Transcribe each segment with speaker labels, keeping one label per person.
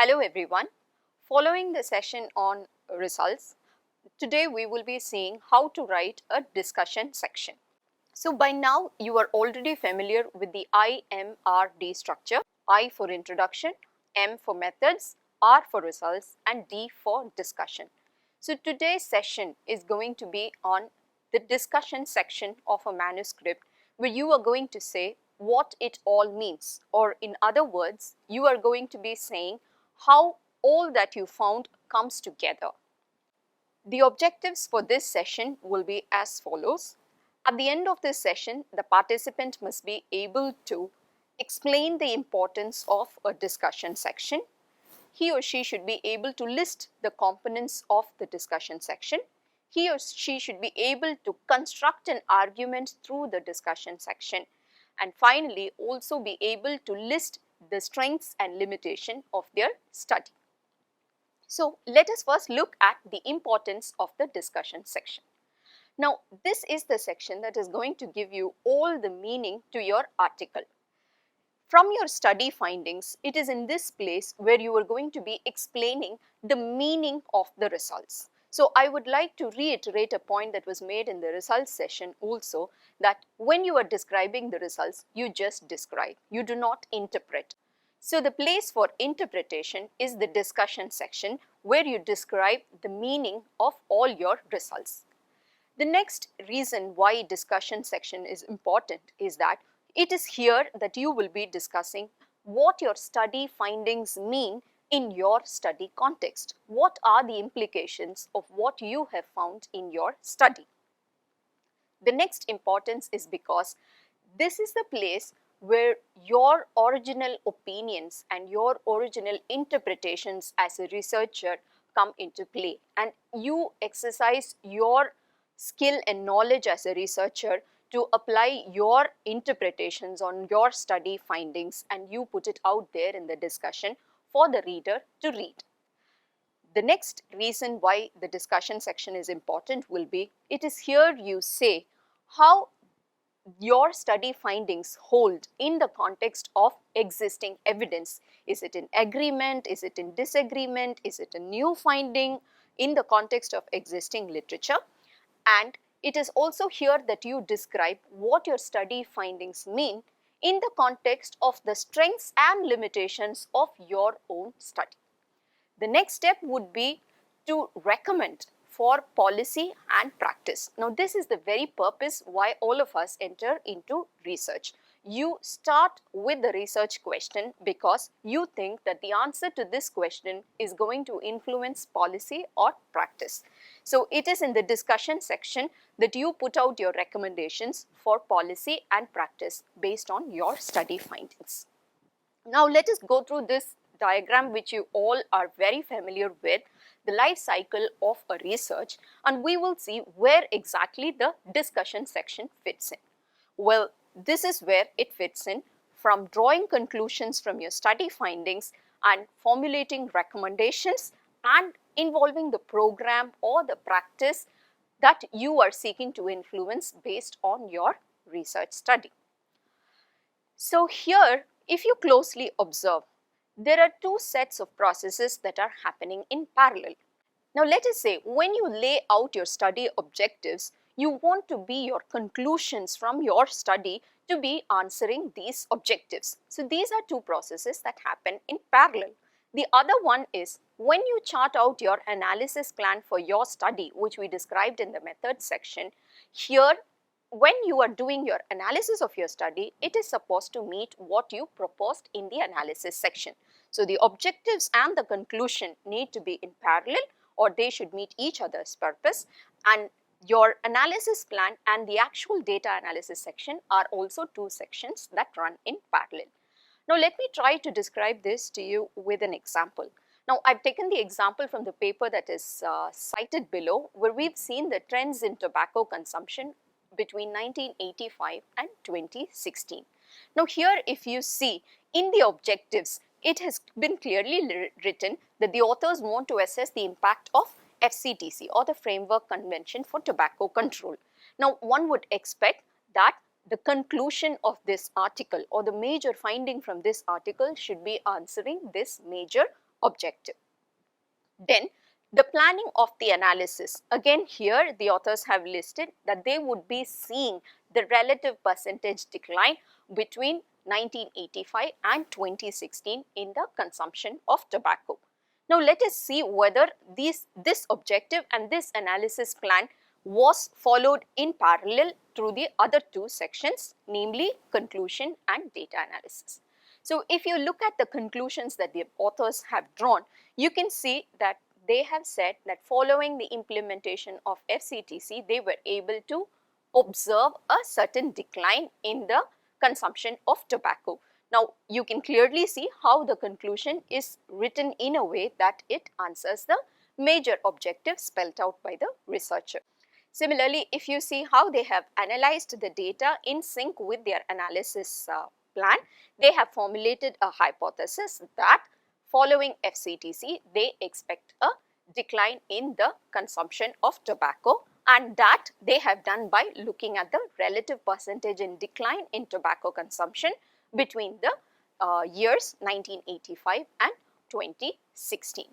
Speaker 1: Hello everyone. Following the session on results, today we will be seeing how to write a discussion section. So by now you are already familiar with the IMRD structure. I for introduction, M for methods, R for results and D for discussion. So today's session is going to be on the discussion section of a manuscript where you are going to say what it all means, or in other words, you are going to be saying how all that you found comes together. The objectives for this session will be as follows. At the end of this session, the participant must be able to explain the importance of a discussion section. He or she should be able to list the components of the discussion section. He or she should be able to construct an argument through the discussion section. And finally, also be able to list the strengths and limitation of their study. So let us first look at the importance of the discussion section. Now, this is the section that is going to give you all the meaning to your article. From your study findings, it is in this place where you are going to be explaining the meaning of the results. So I would like to reiterate a point that was made in the results session also, that when you are describing the results, you just describe, you do not interpret. So the place for interpretation is the discussion section where you describe the meaning of all your results. The next reason why discussion section is important is that it is here that you will be discussing what your study findings mean in your study context. What are the implications of what you have found in your study? The next importance is because this is the place where your original opinions and your original interpretations as a researcher come into play, and you exercise your skill and knowledge as a researcher to apply your interpretations on your study findings, and you put it out there in the discussion for the reader to read. The next reason why the discussion section is important will be, it is here you say how your study findings hold in the context of existing evidence. Is it in agreement? Is it in disagreement? Is it a new finding in the context of existing literature? And it is also here that you describe what your study findings mean in the context of the strengths and limitations of your own study. The next step would be to recommend for policy and practice. Now, this is the very purpose why all of us enter into research. You start with the research question because you think that the answer to this question is going to influence policy or practice. So, it is in the discussion section that you put out your recommendations for policy and practice based on your study findings. Now, let us go through this diagram which you all are very familiar with, the life cycle of a research, and we will see where exactly the discussion section fits in. Well, this is where it fits in, from drawing conclusions from your study findings and formulating recommendations and involving the program or the practice that you are seeking to influence based on your research study. So here, if you closely observe, there are two sets of processes that are happening in parallel. Now let us say when you lay out your study objectives, you want to be your conclusions from your study to be answering these objectives. So these are two processes that happen in parallel. The other one is when you chart out your analysis plan for your study, which we described in the method section. Here, when you are doing your analysis of your study, it is supposed to meet what you proposed in the analysis section. So the objectives and the conclusion need to be in parallel, or they should meet each other's purpose, and your analysis plan and the actual data analysis section are also two sections that run in parallel. Now let me try to describe this to you with an example. Now I've taken the example from the paper that is cited below, where we've seen the trends in tobacco consumption between 1985 and 2016. Now here, if you see in the objectives, it has been clearly written that the authors want to assess the impact of FCTC, or the Framework Convention for Tobacco Control. Now one would expect that the conclusion of this article or the major finding from this article should be answering this major objective. Then the planning of the analysis. Again here the authors have listed that they would be seeing the relative percentage decline between 1985 and 2016 in the consumption of tobacco. Now let us see whether this objective and this analysis plan was followed in parallel through the other two sections, namely conclusion and data analysis. So if you look at the conclusions that the authors have drawn, you can see that they have said that following the implementation of FCTC, they were able to observe a certain decline in the consumption of tobacco. Now, you can clearly see how the conclusion is written in a way that it answers the major objectives spelled out by the researcher. Similarly, if you see how they have analyzed the data in sync with their analysis plan, they have formulated a hypothesis that following FCTC, they expect a decline in the consumption of tobacco, and that they have done by looking at the relative percentage in decline in tobacco consumption between the years 1985 and 2016.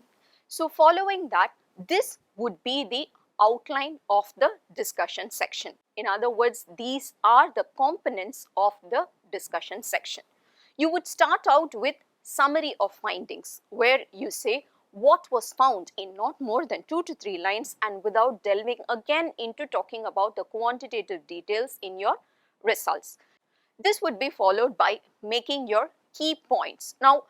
Speaker 1: So following that, this would be the outline of the discussion section. In other words, these are the components of the discussion section. You would start out with summary of findings, where you say what was found in not more than 2 to 3 lines and without delving again into talking about the quantitative details in your results. This would be followed by making your key points. Now,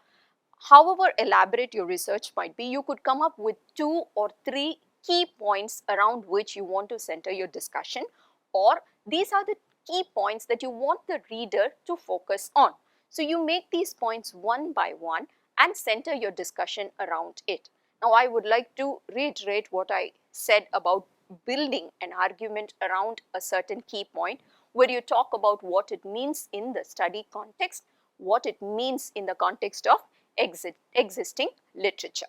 Speaker 1: however elaborate your research might be, you could come up with 2 or 3 key points around which you want to center your discussion, or these are the key points that you want the reader to focus on. So you make these points one by one and center your discussion around it. Now I would like to reiterate what I said about building an argument around a certain key point, where you talk about what it means in the study context, what it means in the context of existing literature.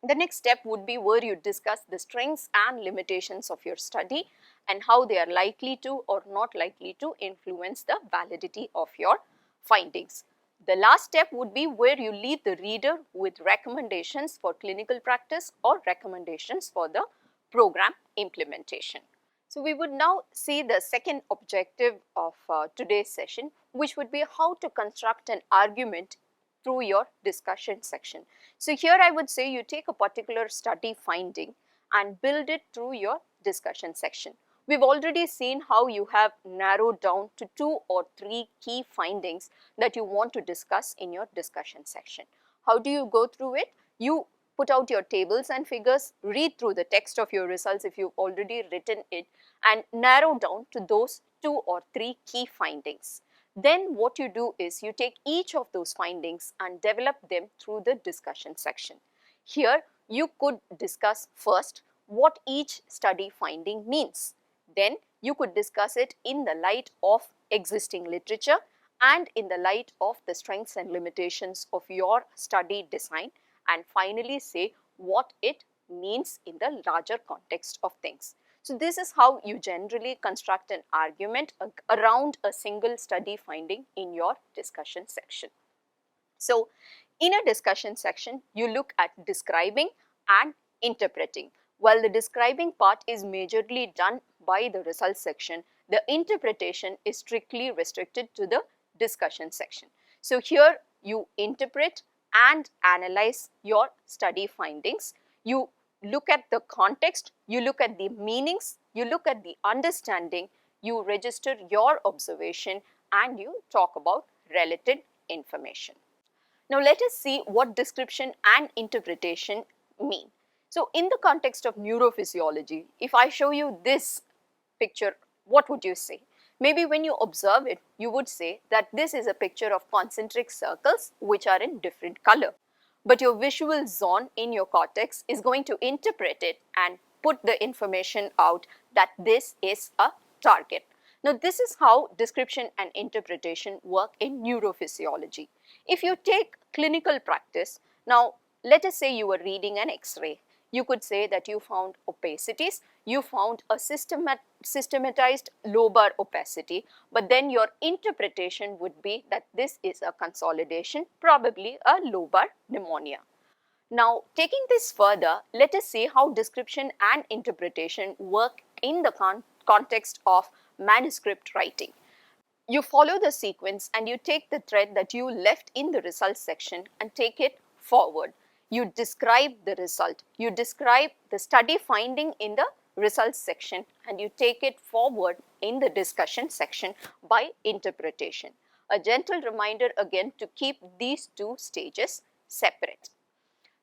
Speaker 1: The next step would be where you discuss the strengths and limitations of your study and how they are likely to or not likely to influence the validity of your findings. The last step would be where you leave the reader with recommendations for clinical practice or recommendations for the program implementation. So we would now see the second objective of today's session, which would be how to construct an argument through your discussion section. So here I would say you take a particular study finding and build it through your discussion section. We've already seen how you have narrowed down to 2 or 3 key findings that you want to discuss in your discussion section. How do you go through it? You put out your tables and figures, read through the text of your results if you've already written it, and narrow down to those 2 or 3 key findings. Then what you do is you take each of those findings and develop them through the discussion section. Here you could discuss first what each study finding means. Then you could discuss it in the light of existing literature and in the light of the strengths and limitations of your study design, and finally say what it means in the larger context of things. So this is how you generally construct an argument around a single study finding in your discussion section. So in a discussion section, you look at describing and interpreting. While the describing part is majorly done by the results section, the interpretation is strictly restricted to the discussion section. So here you interpret and analyze your study findings. You look at the context, you look at the meanings, you look at the understanding, you register your observation, and you talk about related information. Now let us see what description and interpretation mean. So in the context of neurophysiology, if I show you this picture, what would you say? Maybe when you observe it, you would say that this is a picture of concentric circles which are in different color. But your visual zone in your cortex is going to interpret it and put the information out that this is a target. Now this is how description and interpretation work in neurophysiology. If you take clinical practice, now let us say you were reading an X-ray. You could say that you found opacities, you found a systematized lobar opacity, but then your interpretation would be that this is a consolidation, probably a lobar pneumonia. Now, taking this further, let us see how description and interpretation work in the context of manuscript writing. You follow the sequence and you take the thread that you left in the results section and take it forward. You describe the result. You describe the study finding in the results section and you take it forward in the discussion section by interpretation. A gentle reminder again to keep these two stages separate.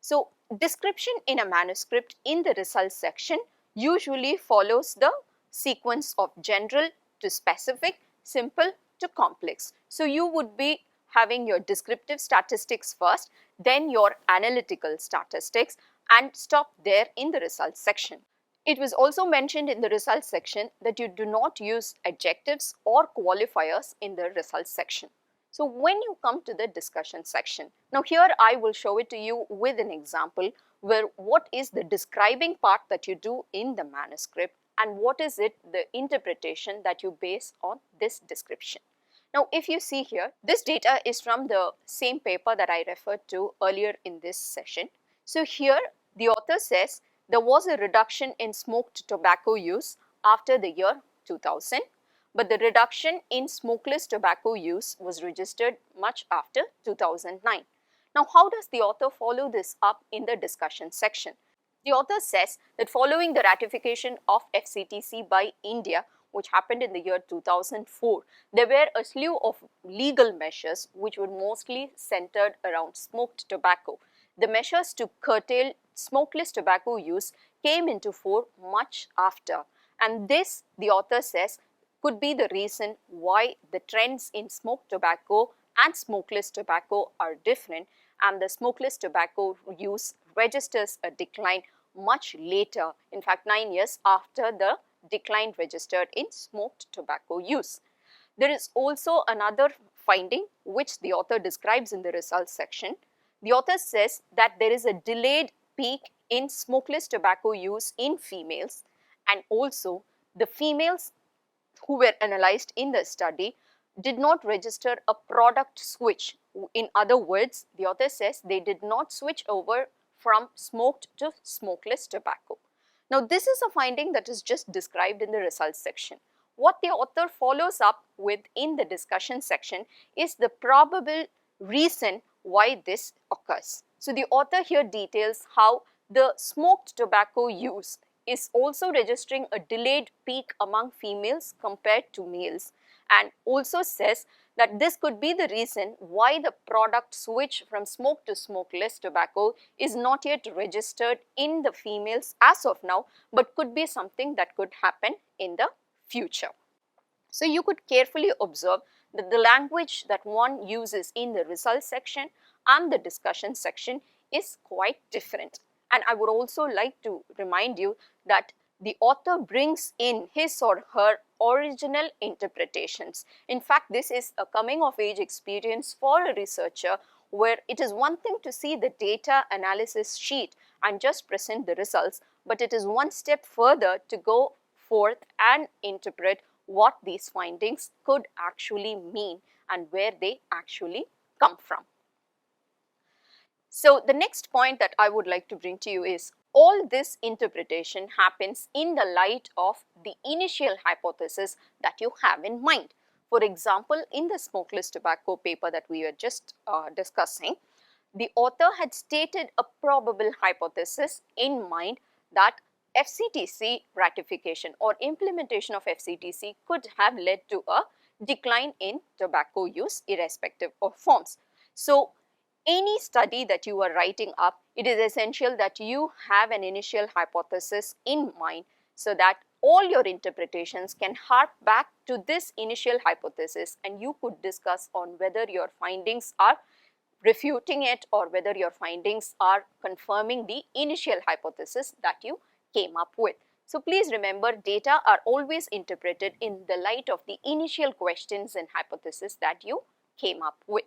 Speaker 1: So, description in a manuscript in the results section usually follows the sequence of general to specific, simple to complex. So, you would be having your descriptive statistics first, then your analytical statistics, and stop there in the results section. It was also mentioned in the results section that you do not use adjectives or qualifiers in the results section. So when you come to the discussion section, now here I will show it to you with an example where what is the describing part that you do in the manuscript and what is it the interpretation that you base on this description. Now if you see here, this data is from the same paper that I referred to earlier in this session. So here the author says there was a reduction in smoked tobacco use after the year 2000. But the reduction in smokeless tobacco use was registered much after 2009. Now, how does the author follow this up in the discussion section? The author says that following the ratification of FCTC by India, which happened in the year 2004, there were a slew of legal measures which were mostly centered around smoked tobacco. The measures to curtail smokeless tobacco use came into force much after, and this, the author says, could be the reason why the trends in smoked tobacco and smokeless tobacco are different, and the smokeless tobacco use registers a decline much later, in fact 9 years after the decline registered in smoked tobacco use. There is also another finding which the author describes in the results section. The author says that there is a delayed peak in smokeless tobacco use in females, and also the females who were analyzed in the study did not register a product switch. In other words, the author says they did not switch over from smoked to smokeless tobacco. Now, this is a finding that is just described in the results section. What the author follows up with in the discussion section is the probable reason why this occurs. So, the author here details how the smoked tobacco use is also registering a delayed peak among females compared to males, and also says that this could be the reason why the product switch from smoked to smokeless tobacco is not yet registered in the females as of now, but could be something that could happen in the future. So you could carefully observe that the language that one uses in the results section and the discussion section is quite different. And I would also like to remind you that the author brings in his or her original interpretations. In fact, this is a coming of age experience for a researcher, where it is one thing to see the data analysis sheet and just present the results, but it is one step further to go forth and interpret what these findings could actually mean and where they actually come from. So the next point that I would like to bring to you is all this interpretation happens in the light of the initial hypothesis that you have in mind. For example, in the smokeless tobacco paper that we were just discussing, the author had stated a probable hypothesis in mind that FCTC ratification or implementation of FCTC could have led to a decline in tobacco use irrespective of forms. So, any study that you are writing up, it is essential that you have an initial hypothesis in mind so that all your interpretations can hark back to this initial hypothesis, and you could discuss on whether your findings are refuting it or whether your findings are confirming the initial hypothesis that you came up with. So please remember, data are always interpreted in the light of the initial questions and hypothesis that you came up with.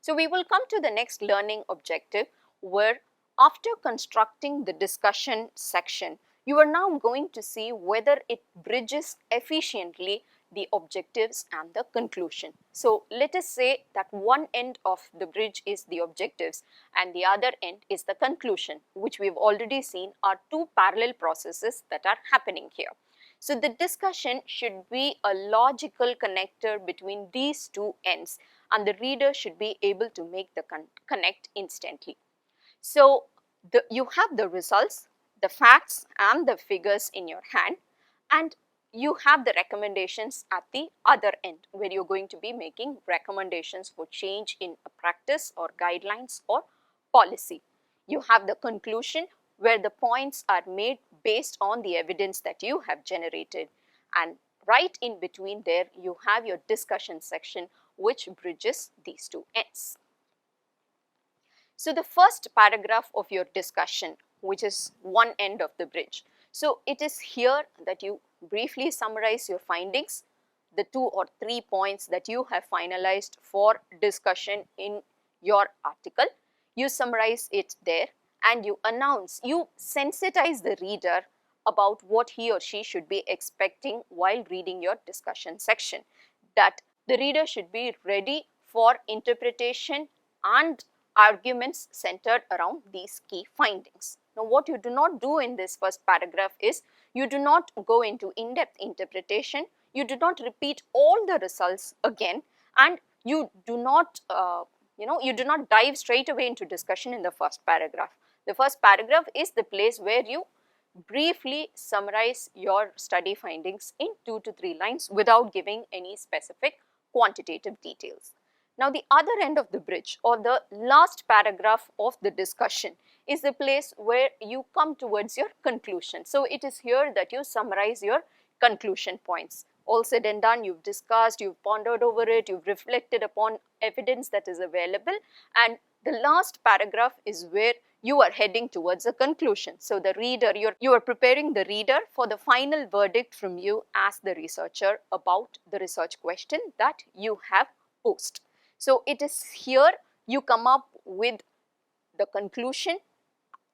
Speaker 1: So we will come to the next learning objective, where after constructing the discussion section, you are now going to see whether it bridges efficiently the objectives and the conclusion. So let us say that one end of the bridge is the objectives and the other end is the conclusion, which we've already seen are two parallel processes that are happening here. So the discussion should be a logical connector between these two ends, and the reader should be able to make the connect instantly. So you have the results, the facts and the figures in your hand, and you have the recommendations at the other end where you're going to be making recommendations for change in a practice or guidelines or policy. You have the conclusion where the points are made based on the evidence that you have generated, and right in between there you have your discussion section which bridges these two ends. So the first paragraph of your discussion, which is one end of the bridge. So it is here that you briefly summarize your findings, the 2 or 3 points that you have finalized for discussion in your article. You summarize it there and you announce, you sensitize the reader about what he or she should be expecting while reading your discussion section. That the reader should be ready for interpretation and arguments centered around these key findings. Now, what you do not do in this first paragraph is you do not go into in-depth interpretation, you do not repeat all the results again, and you do not you do not dive straight away into discussion in the first paragraph. The first paragraph is the place where you briefly summarize your study findings in 2 to 3 lines without giving any specific quantitative details. Now, the other end of the bridge or the last paragraph of the discussion is the place where you come towards your conclusion. So, it is here that you summarize your conclusion points. All said and done, you've discussed, you've pondered over it, you've reflected upon evidence that is available, and the last paragraph is where you are heading towards a conclusion. So the reader, you are preparing the reader for the final verdict from you as the researcher about the research question that you have posed. So it is here you come up with the conclusion,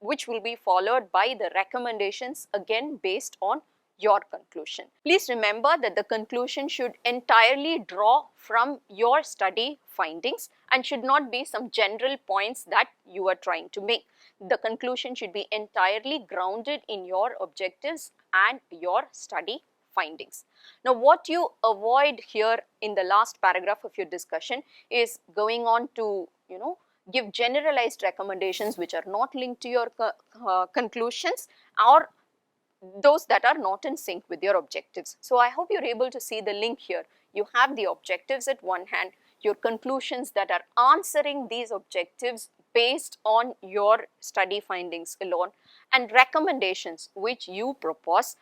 Speaker 1: which will be followed by the recommendations again based on your conclusion. Please remember that the conclusion should entirely draw from your study findings and should not be some general points that you are trying to make. The conclusion should be entirely grounded in your objectives and your study findings. Now, what you avoid here in the last paragraph of your discussion is going on to, give generalized recommendations which are not linked to your conclusions or those that are not in sync with your objectives. So I hope you're able to see the link here. You have the objectives at one hand, your conclusions that are answering these objectives based on your study findings alone, and recommendations which you propose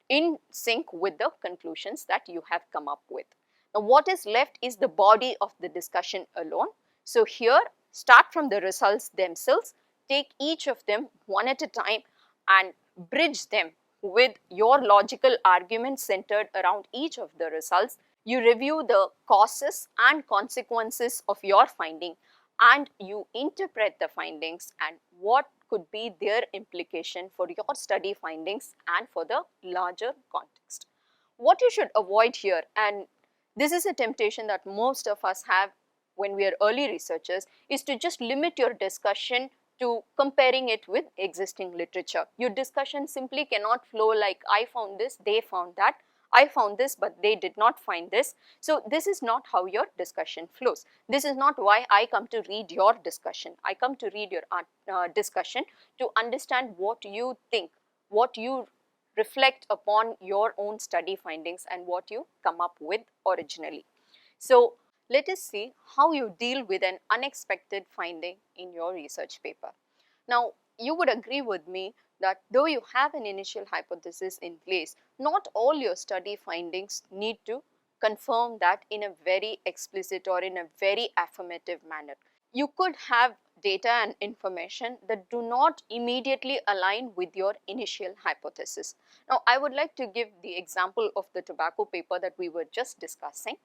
Speaker 1: in sync with the conclusions that you have come up with. Now, what is left is the body of the discussion alone. So here, start from the results themselves, take each of them one at a time and bridge them with your logical arguments centered around each of the results. You review the causes and consequences of your finding and you interpret the findings and what could be their implication for your study findings and for the larger context. What you should avoid here, and this is a temptation that most of us have when we are early researchers, is to just limit your discussion to comparing it with existing literature. Your discussion simply cannot flow like I found this, they found that, I found this but they did not find this. So this is not how your discussion flows. This is not why I come to read your discussion. I come to read your discussion to understand what you think, what you reflect upon your own study findings and what you come up with originally. So let us see how you deal with an unexpected finding in your research paper. Now, you would agree with me that though you have an initial hypothesis in place, not all your study findings need to confirm that in a very explicit or in a very affirmative manner. You could have data and information that do not immediately align with your initial hypothesis. Now, I would like to give the example of the tobacco paper that we were just discussing.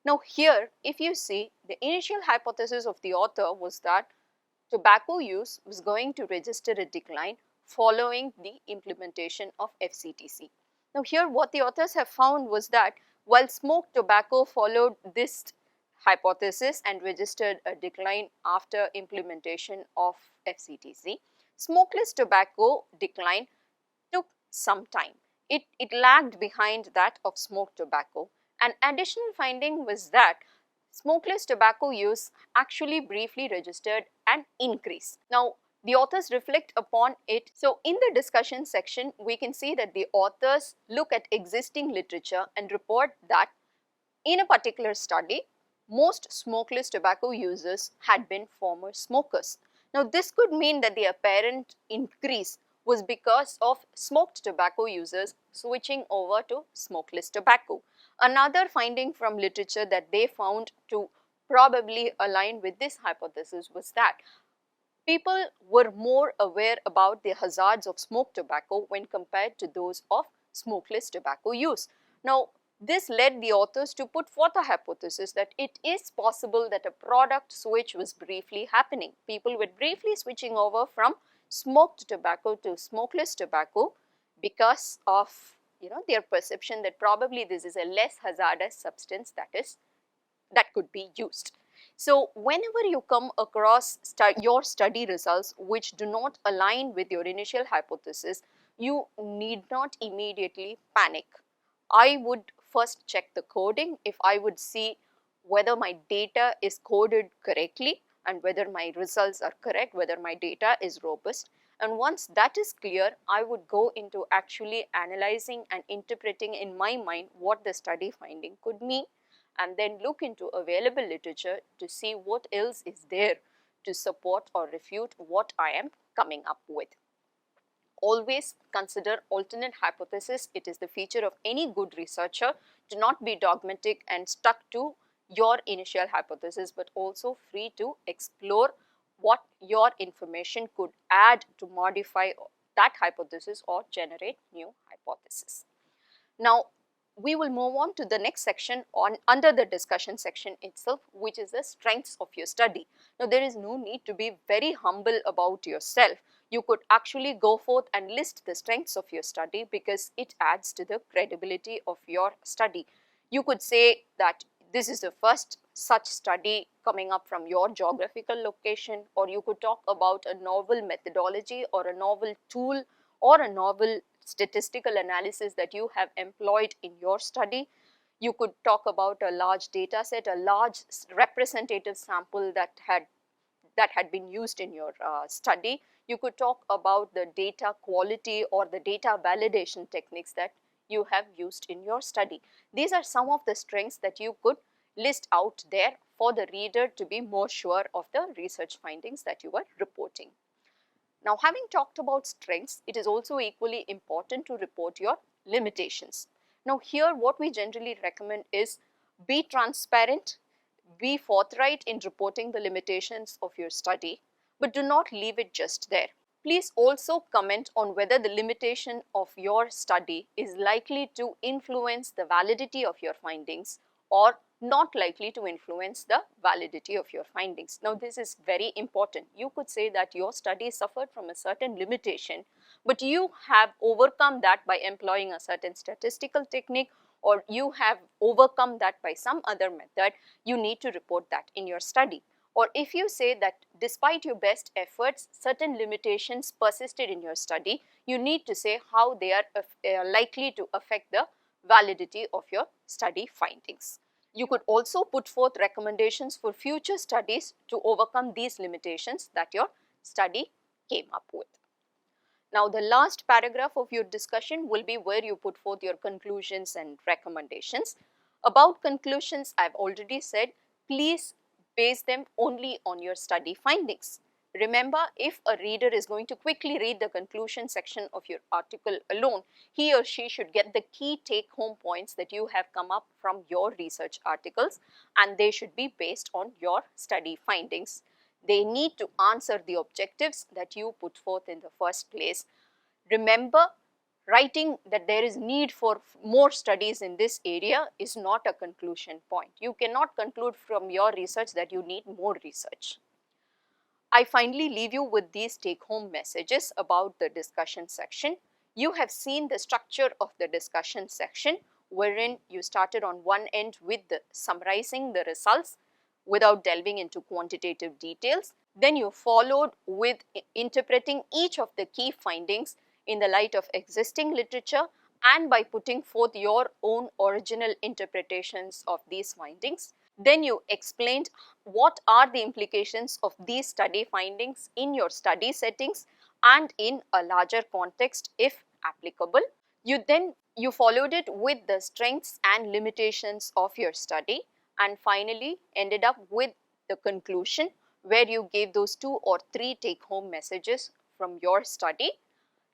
Speaker 1: Now here, if you see, the initial hypothesis of the author was that tobacco use was going to register a decline following the implementation of FCTC. Now here what the authors have found was that While smoked tobacco followed this hypothesis and registered a decline after implementation of FCTC, smokeless tobacco decline took some time. It lagged behind that of smoked tobacco. An additional finding was that smokeless tobacco use actually briefly registered an increase. Now, the authors reflect upon it. So, in the discussion section, we can see that the authors look at existing literature and report that in a particular study, most smokeless tobacco users had been former smokers. Now, this could mean that the apparent increase was because of smoked tobacco users switching over to smokeless tobacco. Another finding from literature that they found to probably align with this hypothesis was that people were more aware about the hazards of smoked tobacco when compared to those of smokeless tobacco use. Now, this led the authors to put forth a hypothesis that it is possible that a product switch was briefly happening. People were briefly switching over from smoked tobacco to smokeless tobacco because of their perception that probably this is a less hazardous substance that could be used. So, whenever you come across your study results which do not align with your initial hypothesis, you need not immediately panic. I would first check the coding if I would see whether my data is coded correctly and whether my results are correct, whether my data is robust. And once that is clear, I would go into actually analyzing and interpreting in my mind what the study finding could mean, and then look into available literature to see what else is there to support or refute what I am coming up with. Always consider alternate hypothesis. It is the feature of any good researcher to not be dogmatic and stuck to your initial hypothesis, but also free to explore what your information could add to modify that hypothesis or generate new hypothesis. Now, we will move on to the next section under the discussion section itself, which is the strengths of your study. Now, there is no need to be very humble about yourself. You could actually go forth and list the strengths of your study because it adds to the credibility of your study. You could say that this is the first such study coming up from your geographical location, or you could talk about a novel methodology or a novel tool or a novel statistical analysis that you have employed in your study. You could talk about a large data set, a large representative sample that had been used in your study. You could talk about the data quality or the data validation techniques that you have used in your study. These are some of the strengths that you could list out there for the reader to be more sure of the research findings that you are reporting. Now, having talked about strengths, it is also equally important to report your limitations. Now, here what we generally recommend is be transparent, be forthright in reporting the limitations of your study, but do not leave it just there. Please also comment on whether the limitation of your study is likely to influence the validity of your findings or not likely to influence the validity of your findings. Now, this is very important. You could say that your study suffered from a certain limitation, but you have overcome that by employing a certain statistical technique, or you have overcome that by some other method. You need to report that in your study. Or if you say that despite your best efforts, certain limitations persisted in your study, you need to say how they are likely to affect the validity of your study findings. You could also put forth recommendations for future studies to overcome these limitations that your study came up with. Now, the last paragraph of your discussion will be where you put forth your conclusions and recommendations. About conclusions, I have already said, please base them only on your study findings. Remember, if a reader is going to quickly read the conclusion section of your article alone, he or she should get the key take-home points that you have come up from your research articles, and they should be based on your study findings. They need to answer the objectives that you put forth in the first place. Remember, writing that there is need for more studies in this area is not a conclusion point. You cannot conclude from your research that you need more research. I finally leave you with these take-home messages about the discussion section. You have seen the structure of the discussion section. wherein you started on one end with summarizing the results without delving into quantitative details. Then you followed with interpreting each of the key findings in the light of existing literature and by putting forth your own original interpretations of these findings. Then you explained what are the implications of these study findings in your study settings and in a larger context if applicable. You followed it with the strengths and limitations of your study, and finally ended up with the conclusion where you gave those 2 or 3 take-home messages from your study.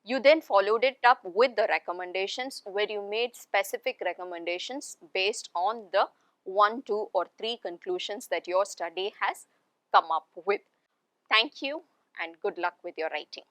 Speaker 1: You then followed it up with the recommendations where you made specific recommendations based on the 1, 2 or 3 conclusions that your study has come up with. Thank you and good luck with your writing.